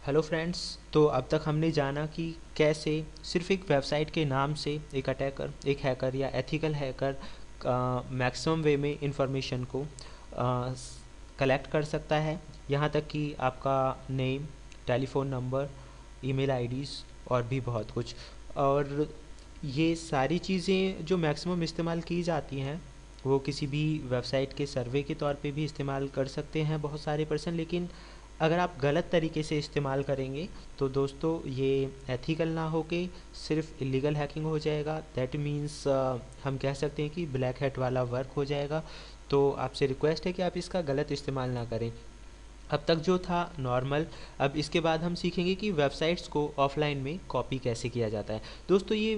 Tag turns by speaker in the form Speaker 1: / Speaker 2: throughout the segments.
Speaker 1: Hello friends. तो अब तक हमने जाना कि कैसे सिर्फ एक वेबसाइट के नाम से एक अटैकर, एक हैकर या एथिकल हैकर मैक्सिमम वे में इंफॉर्मेशन को कलेक्ट कर सकता है। यहाँ तक कि आपका name, telephone number, email IDs और भी बहुत कुछ। और ये सारी चीज़ें जो मैक्सिमम इस्तेमाल की जाती हैं वो किसी भी वेबसाइट के सर्वे के तौर पे भी इस्तेमाल कर सकते हैं बहुत सारे पर्सन। लेकिन अगर आप गलत तरीके से इस्तेमाल करेंगे तो दोस्तों ये एथिकल ना होके सिर्फ इलीगल हैकिंग हो जाएगा। दैट मीन्स हम कह सकते हैं कि ब्लैक हैट वाला वर्क हो जाएगा। तो आपसे रिक्वेस्ट है कि आप इसका गलत इस्तेमाल ना करें। अब तक जो था नॉर्मल, अब इसके बाद हम सीखेंगे कि वेबसाइट्स को ऑफलाइन में कॉपी कैसे किया जाता है। दोस्तों ये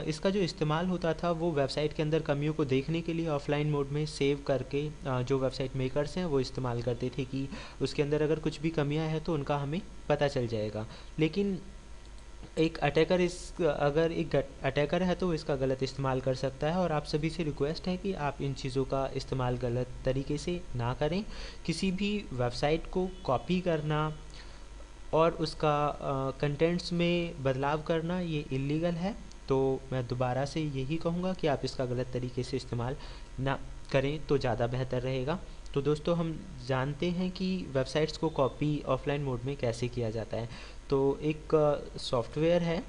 Speaker 1: इसका जो इस्तेमाल होता था वो वेबसाइट के अंदर कमियों को देखने के लिए ऑफलाइन मोड में सेव करके जो वेबसाइट मेकर्स हैं वो इस्तेमाल करते थे कि उसके अंदर अगर कुछ भी कमियां हैं तो उनका हमें पता चल जाएगा। लेकिन एक अटैकर इस अगर एक अटैकर है तो वो इसका गलत इस्तेमाल कर सकता है। और आप सभी से रिक्वेस्ट है कि आप इन चीज़ों का इस्तेमाल गलत तरीके से ना करें। किसी भी वेबसाइट को कॉपी करना और उसका कंटेंट्स में बदलाव करना ये इलीगल है। तो मैं दोबारा से यही कहूँगा कि आप इसका गलत तरीके से इस्तेमाल ना करें तो ज़्यादा बेहतर रहेगा। तो दोस्तों हम जानते हैं कि वेबसाइट्स को कॉपी ऑफलाइन मोड में कैसे किया जाता है। तो एक सॉफ्टवेयर है,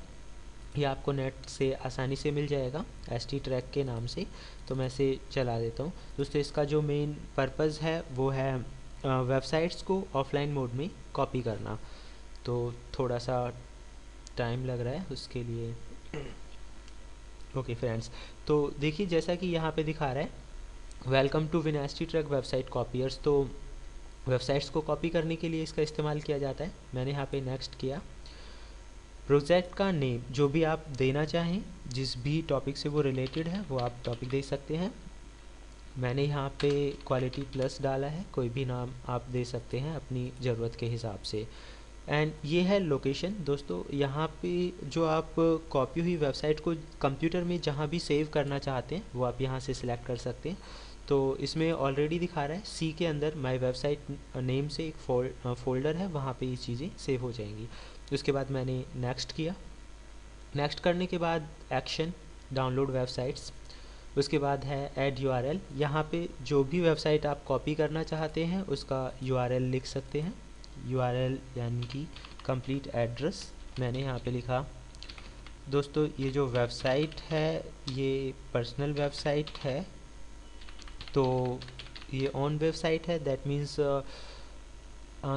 Speaker 1: ये आपको नेट से आसानी से मिल जाएगा ST-Track के नाम से। तो मैं इसे चला देता हूँ। दोस्तों इसका जो मेन पर्पज़ है वो है वेबसाइट्स को ऑफलाइन मोड में कॉपी करना। तो थोड़ा सा टाइम लग रहा है उसके लिए। ओके फ्रेंड्स, तो देखिए जैसा कि यहाँ पे दिखा रहा है, वेलकम टू ST-Track वेबसाइट कॉपियर्स। तो वेबसाइट्स को कॉपी करने के लिए इसका इस्तेमाल किया जाता है। मैंने यहाँ पे नेक्स्ट किया। प्रोजेक्ट का नेम जो भी आप देना चाहें, जिस भी टॉपिक से वो रिलेटेड है वो आप टॉपिक दे सकते हैं। मैंने यहाँ पे क्वालिटी प्लस डाला है, कोई भी नाम आप दे सकते हैं अपनी ज़रूरत के हिसाब से। एंड ये है लोकेशन। दोस्तों यहाँ पे जो आप कॉपी हुई वेबसाइट को कंप्यूटर में जहाँ भी सेव करना चाहते हैं वो आप यहाँ से सिलेक्ट कर सकते हैं। तो इसमें ऑलरेडी दिखा रहा है सी के अंदर माई वेबसाइट नेम से एक फोल्डर है, वहाँ पे ये चीज़ें सेव हो जाएंगी। उसके बाद मैंने नेक्स्ट किया। नेक्स्ट करने के बाद एक्शन डाउनलोड वेबसाइट्स। उसके बाद है ऐड URL। यहाँ पे जो भी वेबसाइट आप कॉपी करना चाहते हैं उसका URL लिख सकते हैं। URL यानी कि कंप्लीट एड्रेस। मैंने यहाँ पे लिखा। दोस्तों ये जो वेबसाइट है ये पर्सनल वेबसाइट है, तो ये ऑन वेबसाइट है। दैट मीन्स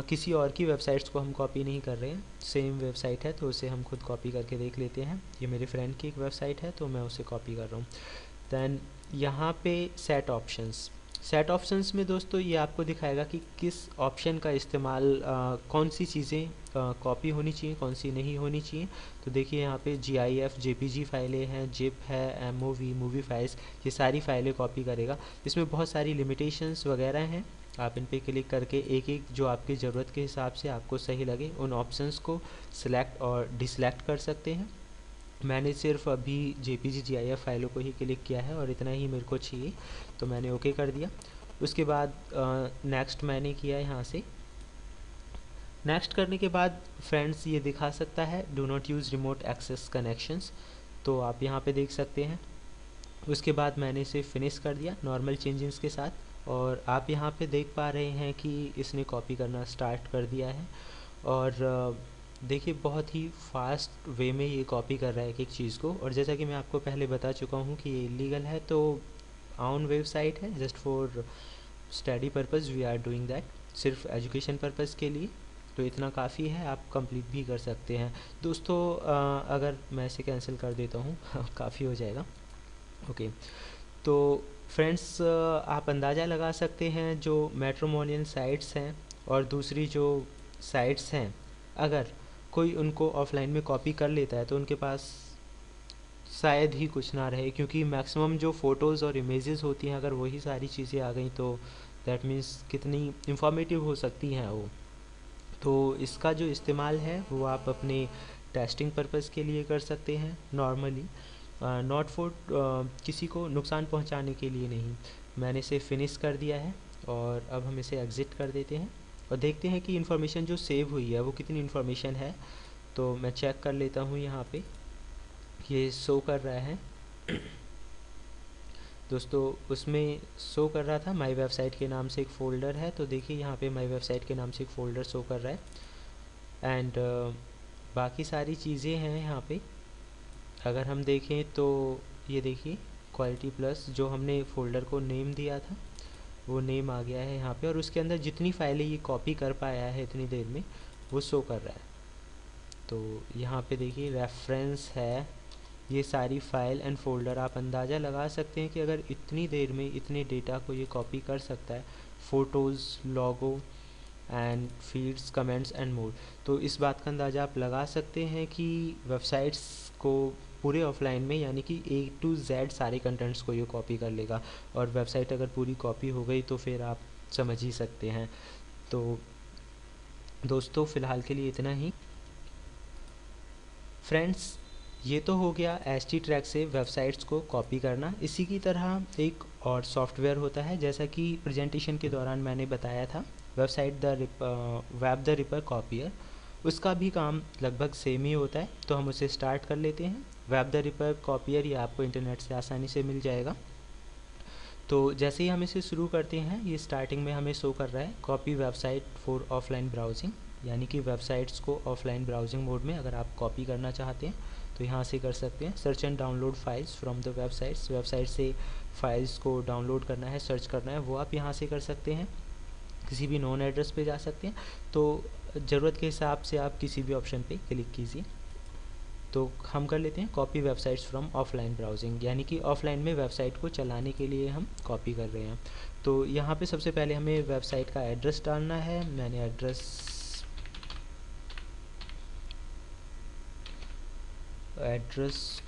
Speaker 1: किसी और की वेबसाइट्स को हम कॉपी नहीं कर रहे हैं। सेम वेबसाइट है तो उसे हम खुद कॉपी करके देख लेते हैं। ये मेरे फ्रेंड की एक वेबसाइट है तो मैं उसे कॉपी कर रहा हूँ। दैन यहाँ पे सेट ऑप्शंस। सेट ऑप्शंस में दोस्तों ये आपको दिखाएगा कि किस ऑप्शन का इस्तेमाल, कौन सी चीज़ें कॉपी होनी चाहिए, कौन सी नहीं होनी चाहिए। तो देखिए यहाँ पे GIF JPG फाइलें हैं, जिप है, MOV मूवी फाइल्स, ये सारी फाइलें कॉपी करेगा। इसमें बहुत सारी लिमिटेशंस वगैरह हैं। आप इन पे क्लिक करके एक एक जो आपकी ज़रूरत के हिसाब से आपको सही लगे उन ऑप्शंस को सिलेक्ट और डिसलेक्ट कर सकते हैं। मैंने सिर्फ अभी JPG GIF फाइलों को ही क्लिक किया है और इतना ही मेरे को चाहिए, तो मैंने ओके कर दिया। उसके बाद नेक्स्ट मैंने किया यहाँ से। नेक्स्ट करने के बाद फ्रेंड्स ये दिखा सकता है do not use remote access connections, तो आप यहाँ पे देख सकते हैं। उसके बाद मैंने इसे फिनिश कर दिया नॉर्मल चेंजेस के साथ। और आप यहाँ पे देख पा रहे हैं कि इसने कॉपी करना स्टार्ट कर दिया है। और देखिए बहुत ही फास्ट वे में ये कॉपी कर रहा है एक एक चीज़ को। और जैसा कि मैं आपको पहले बता चुका हूँ कि ये इलीगल है, तो ऑन वेबसाइट है, just for study purpose we are doing that, सिर्फ एजुकेशन पर्पज़ के लिए। तो इतना काफ़ी है, आप कंप्लीट भी कर सकते हैं। दोस्तों अगर मैं इसे कैंसिल कर देता हूँ काफ़ी हो जाएगा। ओके, तो फ्रेंड्स आप अंदाज़ा लगा सकते हैं जो मैट्रिमोनियल साइट्स हैं और दूसरी जो साइट्स हैं, अगर कोई उनको ऑफलाइन में कॉपी कर लेता है तो उनके पास शायद ही कुछ ना रहे, क्योंकि मैक्सिमम जो फ़ोटोज़ और इमेजेस होती हैं अगर वही सारी चीज़ें आ गई तो दैट मीन्स कितनी इंफॉर्मेटिव हो सकती हैं वो। तो इसका जो इस्तेमाल है वो आप अपने टेस्टिंग पर्पज़ के लिए कर सकते हैं नॉर्मली, नॉट फॉर किसी को नुकसान पहुंचाने के लिए नहीं। मैंने इसे फिनिश कर दिया है और अब हम इसे एग्ज़िट कर देते हैं और देखते हैं कि इन्फॉर्मेशन जो सेव हुई है वो कितनी इन्फॉर्मेशन है। तो मैं चेक कर लेता हूँ, यहाँ पे ये शो कर रहा है दोस्तों, उसमें शो कर रहा था माई वेबसाइट के नाम से एक फ़ोल्डर है। तो देखिए यहाँ पे माई वेबसाइट के नाम से एक फ़ोल्डर शो कर रहा है। एंड बाकी सारी चीज़ें हैं यहाँ पे। अगर हम देखें तो ये देखिए क्वालिटी प्लस, जो हमने फ़ोल्डर को नेम दिया था वो नेम आ गया है यहाँ पे, और उसके अंदर जितनी फाइलें ये कॉपी कर पाया है इतनी देर में वो शो कर रहा है। तो यहाँ पे देखिए रेफरेंस है, ये सारी फाइल एंड फोल्डर। आप अंदाज़ा लगा सकते हैं कि अगर इतनी देर में इतने डेटा को ये कॉपी कर सकता है, photos, logo and feeds, comments and more, तो इस बात का अंदाज़ा आप लगा सकते हैं कि वेबसाइट्स को पूरे ऑफलाइन में यानी कि A to Z सारे कंटेंट्स को ये कॉपी कर लेगा। और वेबसाइट अगर पूरी कॉपी हो गई तो फिर आप समझ ही सकते हैं। तो दोस्तों फ़िलहाल के लिए इतना ही। फ्रेंड्स, ये तो हो गया httrack से वेबसाइट्स को कॉपी करना। इसी की तरह एक और सॉफ्टवेयर होता है, जैसा कि प्रेजेंटेशन के दौरान मैंने बताया था, वेब द रिपर कॉपियर। उसका भी काम लगभग सेम ही होता है। तो हम उसे स्टार्ट कर लेते हैं। वेब द रिपर कॉपियर ये आपको इंटरनेट से आसानी से मिल जाएगा। तो जैसे ही हम इसे शुरू करते हैं, ये स्टार्टिंग में हमें शो कर रहा है copy website for offline browsing, यानी कि वेबसाइट्स को ऑफलाइन ब्राउजिंग मोड में अगर आप कॉपी करना चाहते हैं तो यहाँ से कर सकते हैं। Search and download files from the websites, website से फाइल्स को डाउनलोड करना है, सर्च करना है, वो आप यहाँ से कर सकते हैं। किसी भी नॉन एड्रेस पे जा सकते हैं। तो ज़रूरत के हिसाब से आप किसी भी ऑप्शन पे क्लिक कीजिए। तो हम कर लेते हैं copy websites from offline browsing, यानी कि ऑफलाइन में वेबसाइट को चलाने के लिए हम कॉपी कर रहे हैं। तो यहाँ पे सबसे पहले हमें वेबसाइट का एड्रेस डालना है। मैंने एड्रेस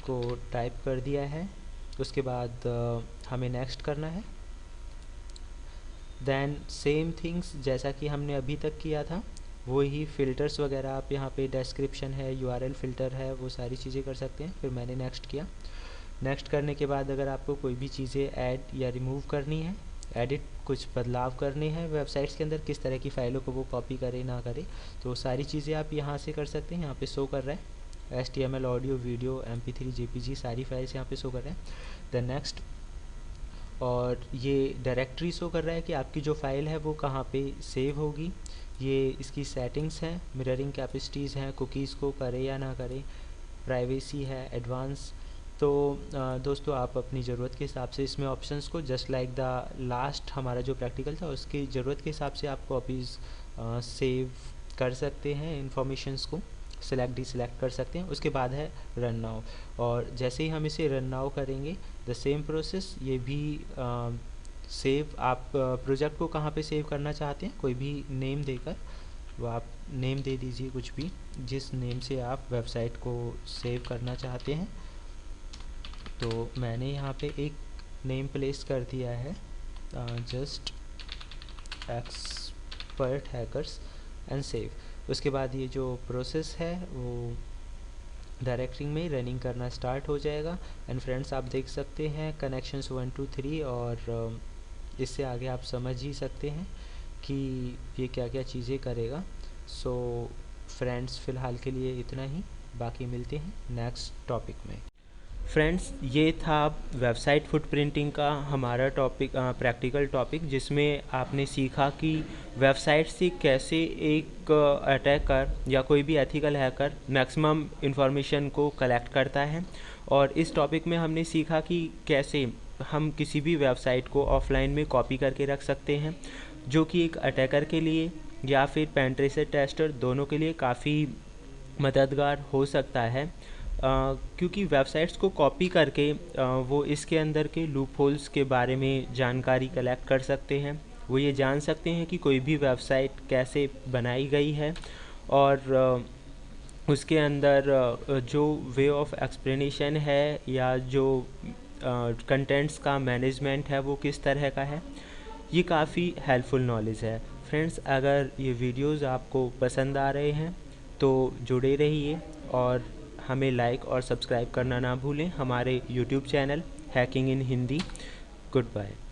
Speaker 1: को टाइप कर दिया है। उसके बाद हमें नेक्स्ट करना है। देन सेम थिंग्स जैसा कि हमने अभी तक किया था, वो ही फ़िल्टर्स वगैरह आप यहाँ पे डिस्क्रिप्शन है, URL फ़िल्टर है, वो सारी चीज़ें कर सकते हैं। फिर मैंने नेक्स्ट किया। नेक्स्ट करने के बाद अगर आपको कोई भी चीज़ें ऐड या रिमूव करनी है, एडिट, कुछ बदलाव करने हैं वेबसाइट्स के अंदर, किस तरह की फ़ाइलों को वो कॉपी करे ना करे, तो सारी चीज़ें आप यहाँ से कर सकते हैं। यहाँ पे शो कर रहा है HTML, audio, video, MP3, JPG, सारी फाइल्स यहाँ पे शो कर रहे हैं। देन नेक्स्ट, और ये डायरेक्टरी शो कर रहा है कि आपकी जो फाइल है वो कहाँ पे सेव होगी। ये इसकी सेटिंग्स हैं, मिररिंग कैपेसिटीज़ हैं, कुकीज़ को करे या ना करे, प्राइवेसी है, एडवांस। तो दोस्तों आप अपनी ज़रूरत के हिसाब से इसमें ऑप्शंस को, जस्ट लाइक द लास्ट हमारा जो प्रैक्टिकल था उसकी ज़रूरत के हिसाब से आप कॉपीज़ सेव कर सकते हैं, इंफॉर्मेशंस को सेलेक्ट डिसलेक्ट कर सकते हैं। उसके बाद है रन नाउ, और जैसे ही हम इसे रन नाउ करेंगे द सेम प्रोसेस, ये भी सेव, आप प्रोजेक्ट को कहाँ पे सेव करना चाहते हैं कोई भी नेम देकर, वो आप नेम दे दीजिए कुछ भी, जिस नेम से आप वेबसाइट को सेव करना चाहते हैं। तो मैंने यहाँ पे एक नेम प्लेस कर दिया है, just expert hackers and save. उसके बाद ये जो प्रोसेस है वो डायरेक्टरी में रनिंग करना स्टार्ट हो जाएगा। एंड फ्रेंड्स आप देख सकते हैं कनेक्शंस 1 2 3, और इससे आगे आप समझ ही सकते हैं कि ये क्या क्या चीज़ें करेगा। सो फ्रेंड्स फ़िलहाल के लिए इतना ही, बाकी मिलते हैं नेक्स्ट टॉपिक में। फ्रेंड्स ये था वेबसाइट फुटप्रिंटिंग का हमारा टॉपिक, प्रैक्टिकल टॉपिक, जिसमें आपने सीखा कि वेबसाइट से कैसे एक अटैकर या कोई भी एथिकल हैकर मैक्सिमम इंफॉर्मेशन को कलेक्ट करता है। और इस टॉपिक में हमने सीखा कि कैसे हम किसी भी वेबसाइट को ऑफलाइन में कॉपी करके रख सकते हैं, जो कि एक अटैकर के लिए या फिर पेनिट्रेशन टेस्टर दोनों के लिए काफ़ी मददगार हो सकता है। क्योंकि वेबसाइट्स को कॉपी करके वो इसके अंदर के लूप होल्स के बारे में जानकारी कलेक्ट कर सकते हैं। वो ये जान सकते हैं कि कोई भी वेबसाइट कैसे बनाई गई है, और उसके अंदर जो वे ऑफ एक्सप्लेनेशन है या जो कंटेंट्स का मैनेजमेंट है वो किस तरह का है। ये काफ़ी हेल्पफुल नॉलेज है। फ्रेंड्स अगर ये वीडियोज़ आपको पसंद आ रहे हैं तो जुड़े रहिए, और हमें लाइक और सब्सक्राइब करना ना भूलें हमारे YouTube channel hacking in Hindi. Good bye.